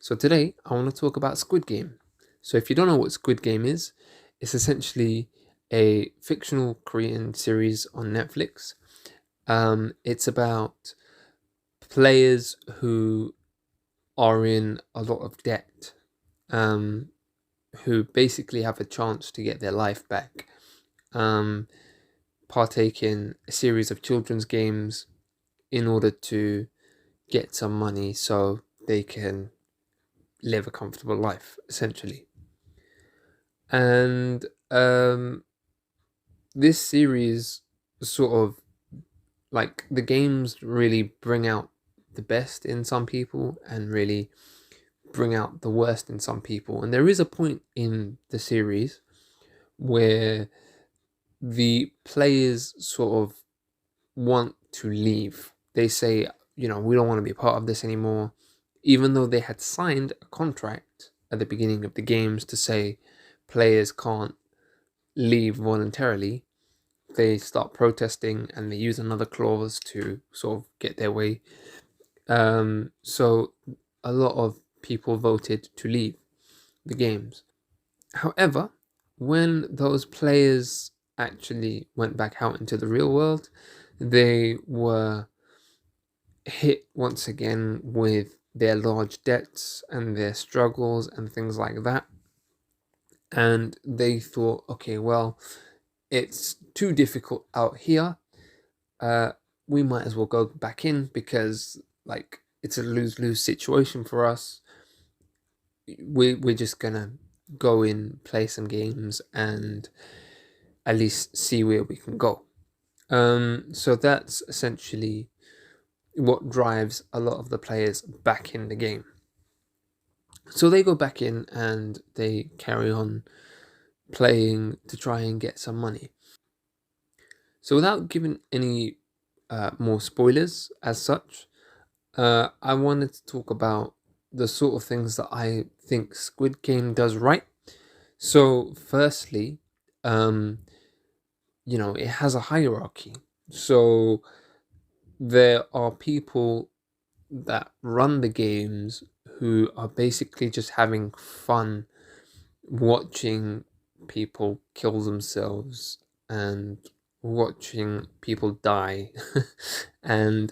So today I want to talk about Squid Game. So if you don't know what Squid Game is, it's essentially a fictional Korean series on Netflix. It's about players who are in a lot of debt, um, who basically have a chance to get their life back, um, partake in a series of children's games in order to get some money so they can live a comfortable life, essentially. And this series sort of like the games really bring out the best in some people and really bring out the worst in some people. And there is a point in the series where the players sort of want to leave. They say, we don't want to be part of this anymore, even though they had signed a contract at the beginning of the games to say players can't leave voluntarily. They start protesting and they use another clause to sort of get their way. So a lot of people voted to leave the games. However, when those players actually went back out into the real world, they were hit once again with their large debts and their struggles and things like that. And they thought, okay, well, it's too difficult out here. Uh, we might as well go back in because it's a lose-lose situation for us. We're just gonna go in, play some games, and at least see where we can go. So that's essentially what drives a lot of the players back in the game. So they go back in and they carry on playing to try and get some money. So without giving any more spoilers as such, I wanted to talk about the sort of things that I think Squid Game does right. So, firstly, um, it has a hierarchy. So, there are people that run the games who are basically just having fun watching people kill themselves and watching people die and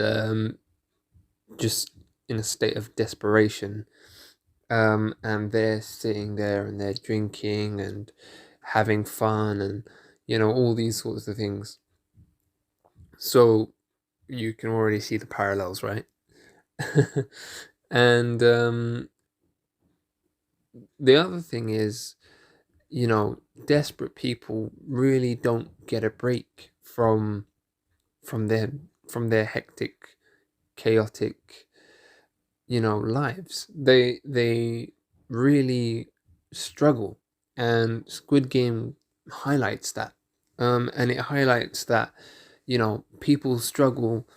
just in a state of desperation. And they're sitting there and they're drinking and having fun and, all these sorts of things. So you can already see the parallels, right? And the other thing is, desperate people really don't get a break from their hectic, chaotic, lives. They really struggle, and Squid Game highlights that. And it highlights that people struggle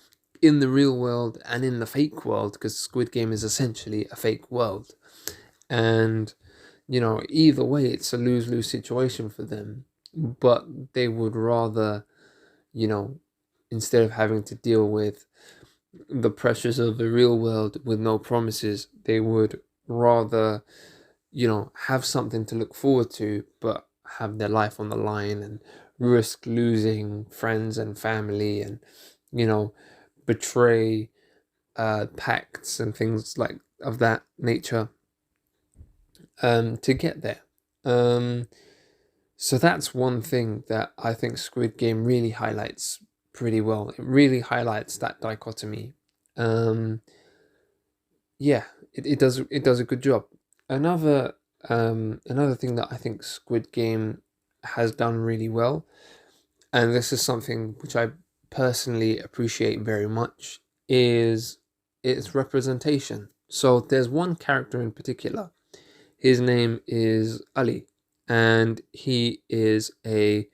in the real world and in the fake world because Squid Game is essentially a fake world, and either way it's a lose-lose situation for them. But they would rather, you know, instead of having to deal with the pressures of the real world with no promises, they would rather, have something to look forward to, but have their life on the line and risk losing friends and family and, you know, betray pacts and things like of that nature to get there. Um, so that's one thing that I think Squid Game really highlights pretty well. It really highlights that dichotomy. Um, yeah, it does a good job. Another thing that I think Squid Game has done really well, and this is something which I personally appreciate very much, is its representation. So there's one character in particular. His name is Ali, and he is a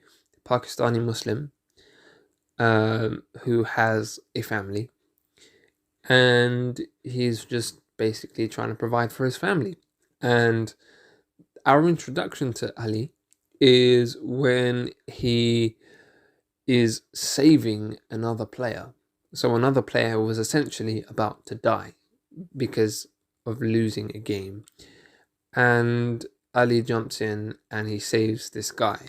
Pakistani Muslim who has a family, and he's just basically trying to provide for his family. And our introduction to Ali is when he is saving another player. So another player was essentially about to die because of losing a game, and Ali jumps in and he saves this guy.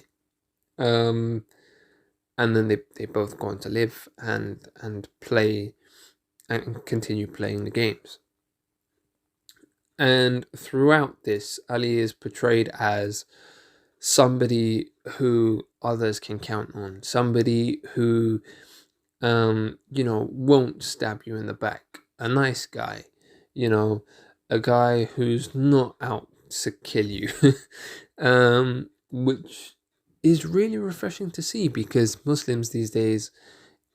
Um, and then they both go on to live and play and continue playing the games. And throughout this, Ali is portrayed as somebody who others can count on, somebody who won't stab you in the back, a nice guy, a guy who's not out to kill you, which is really refreshing to see, because Muslims these days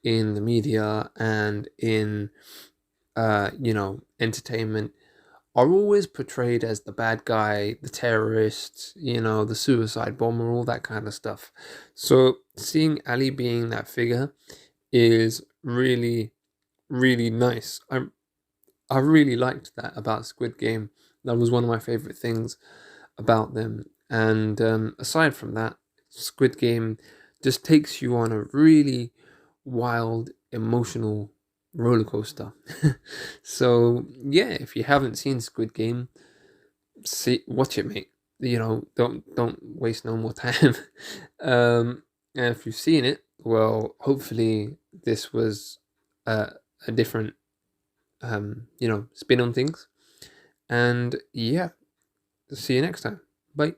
in the media and in entertainment are always portrayed as the bad guy, the terrorist, the suicide bomber, all that kind of stuff. So seeing Ali being that figure is really, really nice. I really liked that about Squid Game. That was one of my favorite things about them. And aside from that, Squid Game just takes you on a really wild, emotional roller coaster. So yeah, if you haven't seen Squid Game, watch it, mate. Don't waste no more time. And if you've seen it, well, hopefully this was a different spin on things. And yeah, see you next time. Bye.